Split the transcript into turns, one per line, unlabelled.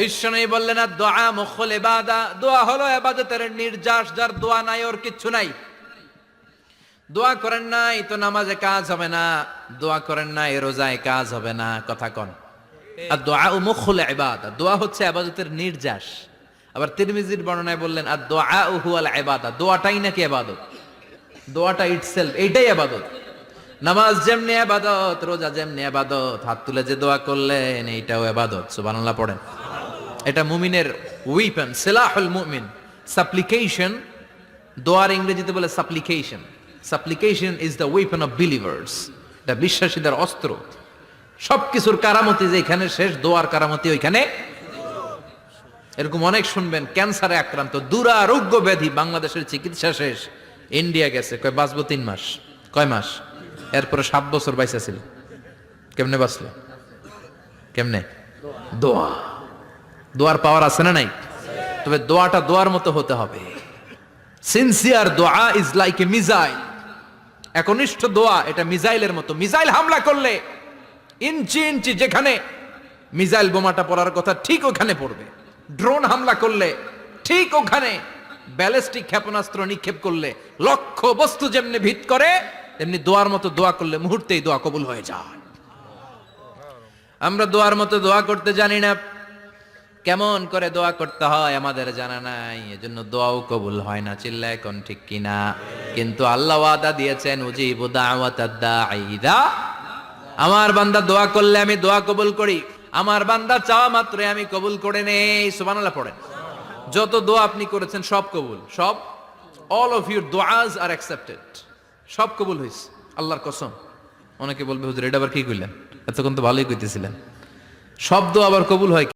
বিশ্বনবী বললেন না, দোয়া মুখুল ইবাদা, দোয়া হলো ইবাদতের নির্যাস। যার দোয়া নাই ওর কিচ্ছু নাই। দোয়া করেন নাই তো নামাজে কাজ হবে না, দোয়া করেন নাই রোজায় কাজ হবে না। কথা কন। আর দোয়া মুখুল ইবাদা, দোয়া হচ্ছে ইবাদতের নির্যাস। আবার তিরমিজির বর্ণনায় বললেন আর দোয়া হুয়াল ইবাদা, দোয়াটাই নাকি ইবাদত। দোয়াটা ইটসেলফ এইটাই ইবাদত। নামাজ যেমনি ইবাদত, রোজা যেমনি ইবাদত, হাত তুলে যে দোয়া করলেন এইটাও ইবাদত। সুবহানাল্লাহ পড়েন। এটা মুমিনের ওয়েপন, সিলাহুল মুমিন। সাপ্লিকেশন, দোয়ার ইংরেজিতে বলে সাপ্লিকেশন। সাপ্লিকেশন is the weapon of believers. এটা বিশ্বাসীদের অস্ত্র। সবকিছুর কারামতি যেখানে শেষ, দোয়ার কারামতি ওইখানে। এরকম অনেক শুনবেন, ক্যান্সারে আক্রান্ত, দুরারোগ্য ব্যাধি, বাংলাদেশের চিকিৎসা শেষ, ইন্ডিয়া গেছে, কয় বাঁচবো 3 মাস। কয় মাস? এরপরে 7 বছর বাইসা ছিল। কেমনে বাঁচলো? কেমনে? দোয়া। দোয়ার পাওয়ার আছে না নাই? তবে দোয়াটা দোয়ার মতো হতে হবে। সিনসিয়ার দোয়া ইজ লাইক এ মিসাইল। একনিষ্ঠ দোয়া এটা মিসাইলের মতো। মিসাইল হামলা করলে ইঞ্চি ইঞ্চি যেখানে মিসাইল বোমাটা পড়ার কথা ঠিক ওখানে পড়বে। ড্রোন হামলা করলে ঠিক ওখানে, ব্যালিস্টিক ক্ষেপণাস্ত্র নিক্ষেপ করলে লক্ষ্য বস্তু যেমনি ভিত করে, তেমনি দোয়ার মতো দোয়া করলে মুহূর্তেই দোয়া কবুল হয়ে যায়। আমরা দোয়ার মতো দোয়া করতে জানি না। কেমন করে দোয়া করতে হয় আমাদের জানা নাই, এজন্য দোয়াও কবুল হয় না। চিল্লায় কোন ঠিক কিনা? কিন্তু আল্লাহ ওয়াদা দিয়েছেন, উজিবু দাওয়াতাদ দাঈ ইযা, আমার বান্দা দোয়া করলে আমি দোয়া কবুল করি। আমার বান্দা চাওয়া মাত্রই আমি কবুল করে নেই। সুবহানাল্লাহ পড়েন। যত দোয়া আপনি করেছেন সব কবুল, সব। অল অফ ইউর দোয়াজ আর অ্যাকসেপ্টেড। সব কবুল হয়েছে আল্লাহর কসম। অনেকে বলবে হুজুর এটা আবার কি কইলেন, এতক্ষণ তো ভালোই কইতেছিলেন। সব দোয়া আবার কবুল হয়?